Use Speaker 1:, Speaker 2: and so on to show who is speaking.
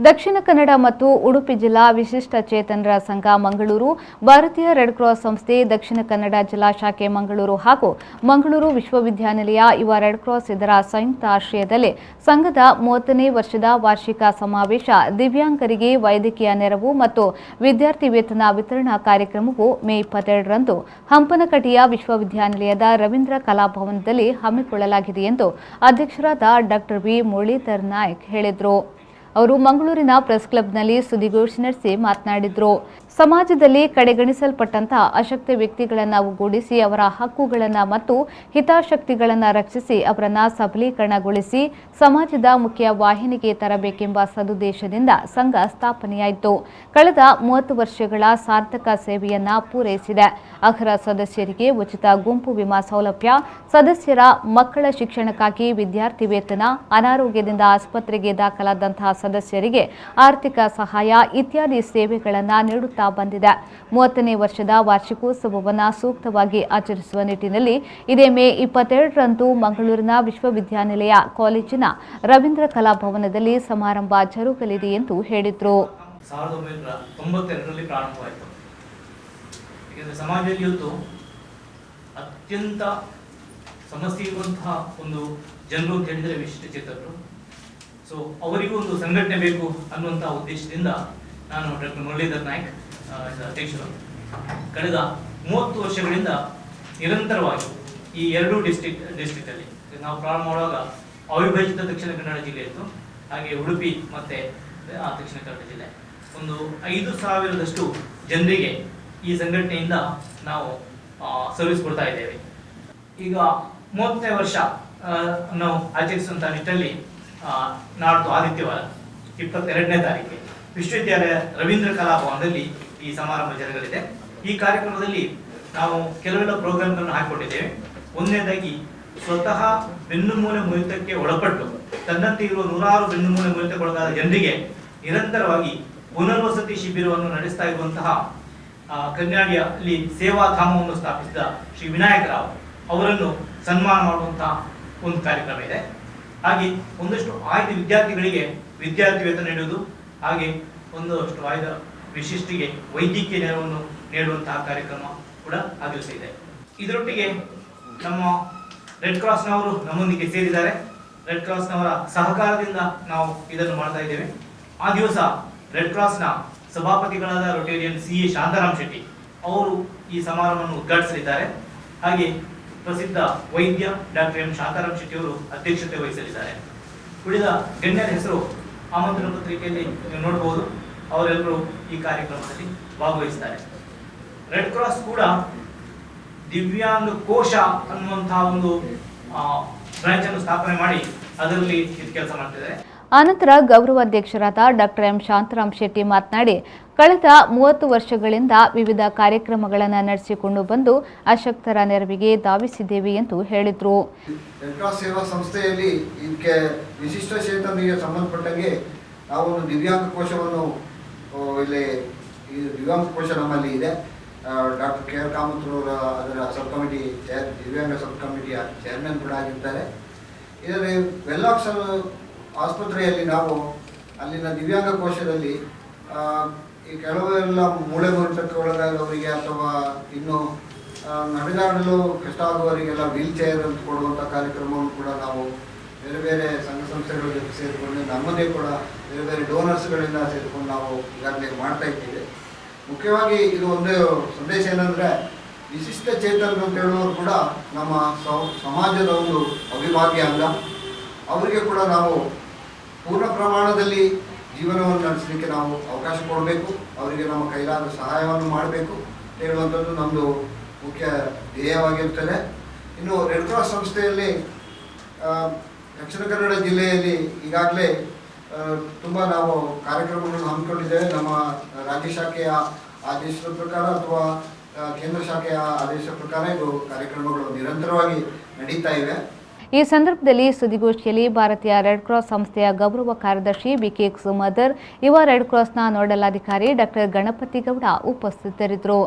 Speaker 1: ದಕ್ಷಿಣ ಕನ್ನಡ ಮತ್ತು ಉಡುಪಿ ಜಿಲ್ಲಾ ವಿಶಿಷ್ಟ ಚೇತನರ ಸಂಘ ಮಂಗಳೂರು, ಭಾರತೀಯ ರೆಡ್ ಕ್ರಾಸ್ ಸಂಸ್ಥೆ ದಕ್ಷಿಣ ಕನ್ನಡ ಜಿಲ್ಲಾ ಶಾಖೆ ಮಂಗಳೂರು ಹಾಗೂ ಮಂಗಳೂರು ವಿಶ್ವವಿದ್ಯಾನಿಲಯ ಯುವ ರೆಡ್ ಕ್ರಾಸ್ ಇದರ ಸಂಯುಕ್ತ ಆಶ್ರಯದಲ್ಲಿ ಸಂಘದ 30ನೇ ವರ್ಷದ ವಾರ್ಷಿಕ ಸಮಾವೇಶ ದಿವ್ಯಾಂಗರಿಗೆ ವೈದ್ಯಕೀಯ ನೆರವು ಮತ್ತು ವಿದ್ಯಾರ್ಥಿ ವೇತನ ವಿತರಣಾ ಕಾರ್ಯಕ್ರಮವು ಮೇ 22ರಂದು ಹಂಪನಕಟಿಯ ವಿಶ್ವವಿದ್ಯಾನಿಲಯದ ರವೀಂದ್ರ ಕಲಾಭವನದಲ್ಲಿ ಹಮ್ಮಿಕೊಳ್ಳಲಾಗಿದೆ ಎಂದು ಅಧ್ಯಕ್ಷರಾದ ಡಾ ವಿ ಮುರಳೀಧರ್ ನಾಯ್ಕ್ ಹೇಳಿದರು. ಅವರು ಮಂಗಳೂರಿನ ಪ್ರೆಸ್ ಕ್ಲಬ್ನಲ್ಲಿ ಸುದ್ದಿಗೋಷ್ಠಿ ನಡೆಸಿ ಮಾತನಾಡಿದರು. ಸಮಾಜದಲ್ಲಿ ಕಡೆಗಣಿಸಲ್ಪಟ್ಟಂತಹ ಅಶಕ್ತ ವ್ಯಕ್ತಿಗಳನ್ನು ಒಗ್ಗೂಡಿಸಿ ಅವರ ಹಕ್ಕುಗಳನ್ನು ಮತ್ತು ಹಿತಾಸಕ್ತಿಗಳನ್ನು ರಕ್ಷಿಸಿ ಅವರನ್ನು ಸಬಲೀಕರಣಗೊಳಿಸಿ ಸಮಾಜದ ಮುಖ್ಯ ವಾಹಿನಿಗೆ ತರಬೇಕೆಂಬ ಸದುದ್ದೇಶದಿಂದ ಸಂಘ ಸ್ಥಾಪನೆಯಾಯಿತು. ಕಳೆದ 30 ವರ್ಷಗಳ ಸಾರ್ಥಕ ಸೇವೆಯನ್ನ ಪೂರೈಸಿದೆ. ಅರ್ಹ ಸದಸ್ಯರಿಗೆ ಉಚಿತ ಗುಂಪು ವಿಮಾ ಸೌಲಭ್ಯ, ಸದಸ್ಯರ ಮಕ್ಕಳ ಶಿಕ್ಷಣಕ್ಕಾಗಿ ವಿದ್ಯಾರ್ಥಿ ವೇತನ, ಅನಾರೋಗ್ಯದಿಂದ ಆಸ್ಪತ್ರೆಗೆ ದಾಖಲಾದಂತಹ ಸದಸ್ಯರಿಗೆ ಆರ್ಥಿಕ ಸಹಾಯ ಇತ್ಯಾದಿ ಸೇವೆಗಳನ್ನು ನೀಡುತ್ತಾ ಬಂದಿದೆ. 30ನೇ ವರ್ಷದ ವಾರ್ಷಿಕೋತ್ಸವವನ್ನು ಸೂಕ್ತವಾಗಿ ಆಚರಿಸುವ ನಿಟ್ಟಿನಲ್ಲಿ ಇದೇ ಮೇ 22ರಂದು ಮಂಗಳೂರಿನ ವಿಶ್ವವಿದ್ಯಾನಿಲಯ ಕಾಲೇಜಿನ ರವೀಂದ್ರ ಕಲಾಭವನದಲ್ಲಿ ಸಮಾರಂಭ ಜರುಗಲಿದೆ ಎಂದು ಹೇಳಿದರು.
Speaker 2: 1992ರಲ್ಲಿ ಪ್ರಾರಂಭವಾಯಿತು. ಸಮಾಜದಲ್ಲಿ ಇವತ್ತು ಅತ್ಯಂತ ಸಮಸ್ಯೆ ಇರುವಂತಹ ಒಂದು ಜನರು ಅಂತ ಹೇಳಿದರೆ ವಿಶಿಷ್ಟ ಚೇತನರು. ಸೊ ಅವರಿಗೂ ಒಂದು ಸಂಘಟನೆ ಬೇಕು ಅನ್ನುವಂತಹ ಉದ್ದೇಶದಿಂದ ನಾನು ಡಾ ಮುರಳೀಧರ್ ನಾಯ್ಕ್ ಅಧ್ಯಕ್ಷರು ಕಳೆದ 30 ವರ್ಷಗಳಿಂದ ನಿರಂತರವಾಗಿ ಈ ಎರಡೂ ಡಿಸ್ಟ್ರಿಕ್ಟ್ ಅಲ್ಲಿ ನಾವು ಪ್ರಾರಂಭ ಮಾಡುವಾಗ ಅವಿಭಜಿತ ದಕ್ಷಿಣ ಕನ್ನಡ ಜಿಲ್ಲೆ ಇತ್ತು, ಹಾಗೆ ಉಡುಪಿ ಮತ್ತೆ ದಕ್ಷಿಣ ಕನ್ನಡ ಜಿಲ್ಲೆ. ಒಂದು 5,000ದಷ್ಟು ಜನರಿಗೆ ಈ ಸಂಘಟನೆಯಿಂದ ನಾವು ಸರ್ವಿಸ್ ಕೊಡ್ತಾ ಇದ್ದೇವೆ. ಈಗ 30ನೇ ವರ್ಷ ನಾವು ಆಚರಿಸುವಂತಹ ನಿಟ್ಟಲ್ಲಿ ನಾಡ್ದು ಆದಿತ್ಯವಾರ 22ನೇ ತಾರೀಕಿಗೆ ವಿಶ್ವವಿದ್ಯಾಲಯ ರವೀಂದ್ರ ಕಲಾಭವನದಲ್ಲಿ ಈ ಸಮಾರಂಭ ಜರುಗಲಿದೆ. ಈ ಕಾರ್ಯಕ್ರಮದಲ್ಲಿ ನಾವು ಕೆಲವೆಲ್ಲ ಪ್ರೋಗ್ರಾಮ್ಗಳನ್ನು ಹಾಕಿಕೊಂಡಿದ್ದೇವೆ. ಒಂದನೇದಾಗಿ ಸ್ವತಃ ಬೆನ್ನುಮೂಳೆ ಮುರಿತಕ್ಕೆ ಒಳಪಟ್ಟು ತನ್ನಂತೆ ಇರುವ 100 ಬೆನ್ನುಮೂಳೆ ಮುರಿತಕ್ಕೊಳಗಾದ ಜನರಿಗೆ ನಿರಂತರವಾಗಿ ಪುನರ್ವಸತಿ ಶಿಬಿರವನ್ನು ನಡೆಸ್ತಾ ಇರುವಂತಹ ಕನ್ಯಾಡಿಯಲ್ಲಿ ಸೇವಾಧಾಮವನ್ನು ಸ್ಥಾಪಿಸಿದ ಶ್ರೀ ವಿನಾಯಕರಾವ್ ಅವರನ್ನು ಸನ್ಮಾನ ಮಾಡುವಂತಹ ಒಂದು ಕಾರ್ಯಕ್ರಮ ಇದೆ. ಹಾಗೆ ಒಂದಷ್ಟು ಆಯ್ದ ವಿದ್ಯಾರ್ಥಿಗಳಿಗೆ ವಿದ್ಯಾರ್ಥಿ ವೇತನ ನೀಡುವುದು, ಹಾಗೆ ಒಂದಷ್ಟು ಆಯ್ದ ವಿಶಿಷ್ಟಿಗೆ ವೈದ್ಯಕೀಯ ನೆರವನ್ನು ನೀಡುವಂತಹ ಕಾರ್ಯಕ್ರಮ ಕೂಡ ಆ ದಿವಸ ಇದೆ. ಇದರೊಟ್ಟಿಗೆ ನಮ್ಮ ರೆಡ್ ಕ್ರಾಸ್ನವರು ನಮ್ಮೊಂದಿಗೆ ಸೇರಿದ್ದಾರೆ. ರೆಡ್ ಕ್ರಾಸ್ನವರ ಸಹಕಾರದಿಂದ ನಾವು ಇದನ್ನು ಮಾಡ್ತಾ ಇದ್ದೇವೆ. ಆ ದಿವಸ ರೆಡ್ ಕ್ರಾಸ್ನ ಸಭಾಪತಿಗಳಾದ Rotarian C A Shantaram Shetty ಅವರು ಈ ಸಮಾರಂಭವನ್ನು ಉದ್ಘಾಟಿಸಲಿದ್ದಾರೆ. ಹಾಗೆ ಪ್ರಸಿದ್ಧ ವೈದ್ಯ ಡಾಕ್ಟರ್ ಎಂ ಶಾಂತಾರಾಮ್ ಶೆಟ್ಟಿ ಅವರು ಅಧ್ಯಕ್ಷತೆ ವಹಿಸಲಿದ್ದಾರೆ. ಉಳಿದ ಗಣ್ಯರ ಹೆಸರು ಆಮಂತ್ರಣ ಪತ್ರಿಕೆಯಲ್ಲಿ ನೀವು ನೋಡಬಹುದು. ಅವರೆಲ್ಲರೂ ಈ ಕಾರ್ಯಕ್ರಮದಲ್ಲಿ ಭಾಗವಹಿಸುತ್ತಾರೆ. ರೆಡ್ ಕ್ರಾಸ್ ಕೂಡ ದಿವ್ಯಾಂಗ ಕೋಶ ಅನ್ನುವಂತಹ ಒಂದು ಬ್ರಾಂಚ್ ಅನ್ನು ಸ್ಥಾಪನೆ ಮಾಡಿ ಅದರಲ್ಲಿ ಕೆಲಸ ಮಾಡ್ತಿದ್ದಾರೆ.
Speaker 1: ಆನಂತರ ಗೌರವಾಧ್ಯಕ್ಷರಾದ ಡಾಕ್ಟರ್ ಎಂ ಶಾಂತಾರಾಮ್ ಶೆಟ್ಟಿ ಮಾತನಾಡಿ, ಕಳೆದ 30 ವರ್ಷಗಳಿಂದ ವಿವಿಧ ಕಾರ್ಯಕ್ರಮಗಳನ್ನು ನಡೆಸಿಕೊಂಡು ಬಂದು ಅಶಕ್ತರ ನೆರವಿಗೆ ಧಾವಿಸಿದ್ದೇವೆ ಎಂದು ಹೇಳಿದರು.
Speaker 3: ರೆಡ್ ಕ್ರಾಸ್ ಸೇವಾ ಸಂಸ್ಥೆಯಲ್ಲಿ ಇದಕ್ಕೆ ವಿಶಿಷ್ಟ ಚೇತನರಿಗೆ ಸಂಬಂಧಪಟ್ಟಂಗೆ ನಾವು ಒಂದು ದಿವ್ಯಾಂಗ ಕೋಶವನ್ನು ಇಲ್ಲಿ ಈ ದಿವ್ಯಾಂಗ ಕೋಶ ನಮ್ಮಲ್ಲಿ ಇದೆ. ಡಾಕ್ಟರ್ ಕೆ ಆರ್ ಕಾಮತ್ರವರು ಅದರ ಸಬ್ ಕಮಿಟಿ ದಿವ್ಯಾಂಗ ಸಬ್ ಕಮಿಟಿಯ ಚೇರ್ಮನ್ ಕೂಡ ಆಗಿರ್ತಾರೆ. ಇದರಲ್ಲಿ ವೆಲ್ಲಾಕ್ಸ್ ಆಸ್ಪತ್ರೆಯಲ್ಲಿ ನಾವು ಅಲ್ಲಿನ ದಿವ್ಯಾಂಗ ಕೋಶದಲ್ಲಿ ಈ ಕೆಲವೆಲ್ಲ ಮೂಳೆ ಮುರಿತಕ್ಕೆ ಒಳಗಾದವರಿಗೆ ಅಥವಾ ಇನ್ನು ನಡೆದಾಡಲು ಕಷ್ಟ ಆಗುವವರಿಗೆಲ್ಲ ವೀಲ್ ಚೇರ್ ಅಂತ ಕೊಡುವಂಥ ಕಾರ್ಯಕ್ರಮವನ್ನು ಕೂಡ ನಾವು ಬೇರೆ ಬೇರೆ ಸಂಘ ಸಂಸ್ಥೆಗಳ ಜೊತೆ ಸೇರಿಕೊಂಡು ನಮ್ಮದೇ ಕೂಡ ಬೇರೆ ಬೇರೆ ಡೋನರ್ಸ್ಗಳಿಂದ ಸೇರಿಕೊಂಡು ನಾವು ಈಗಾಗಲೇ ಮಾಡ್ತಾ ಇದ್ದೀವಿ. ಮುಖ್ಯವಾಗಿ ಇದು ಒಂದೇ ಸಂದೇಶ ಏನಂದರೆ, ವಿಶಿಷ್ಟ ಚೇತನರು ಅಂತ ಹೇಳುವವರು ಕೂಡ ನಮ್ಮ ಸಮಾಜದ ಒಂದು ಅವಿಭಾಗ್ಯ ಅಂಗ. ಅವರಿಗೆ ಕೂಡ ನಾವು ಪೂರ್ಣ ಪ್ರಮಾಣದಲ್ಲಿ ಜೀವನವನ್ನು ನಡೆಸಲಿಕ್ಕೆ ನಾವು ಅವಕಾಶ ಕೊಡಬೇಕು, ಅವರಿಗೆ ನಮ್ಮ ಕೈಲಾದ ಸಹಾಯವನ್ನು ಮಾಡಬೇಕು ಹೇಳುವಂಥದ್ದು ನಮ್ಮದು ಮುಖ್ಯ ಧ್ಯೇಯವಾಗಿರ್ತದೆ. ಇನ್ನು ರೆಡ್ ಕ್ರಾಸ್ ಸಂಸ್ಥೆಯಲ್ಲಿ ದಕ್ಷಿಣ ಕನ್ನಡ ಜಿಲ್ಲೆಯಲ್ಲಿ ಈಗಾಗಲೇ ತುಂಬ ನಾವು ಕಾರ್ಯಕ್ರಮಗಳನ್ನು ಹಮ್ಮಿಕೊಂಡಿದ್ದೇವೆ. ನಮ್ಮ ರಾಜ್ಯ ಶಾಖೆಯ ಆದೇಶದ ಪ್ರಕಾರ ಅಥವಾ ಕೇಂದ್ರ ಶಾಖೆಯ ಆದೇಶದ ಪ್ರಕಾರ ಇದು ಕಾರ್ಯಕ್ರಮಗಳು ನಿರಂತರವಾಗಿ ನಡೀತಾ ಇವೆ.
Speaker 1: ಈ ಸಂದರ್ಭದಲ್ಲಿ ಸುದ್ದಿಗೋಷ್ಠಿಯಲ್ಲಿ ಭಾರತೀಯ ರೆಡ್ ಕ್ರಾಸ್ ಸಂಸ್ಥೆಯ ಗೌರವ ಕಾರ್ಯದರ್ಶಿ ಬಿಕೆ ಸುಮದರ್, ಯುವ ರೆಡ್ ಕ್ರಾಸ್ನ ನೋಡಲ್ ಅಧಿಕಾರಿ ಡಾಕ್ಟರ್ ಗಣಪತಿ ಗೌಡ ಉಪಸ್ಥಿತರಿದ್ದರು.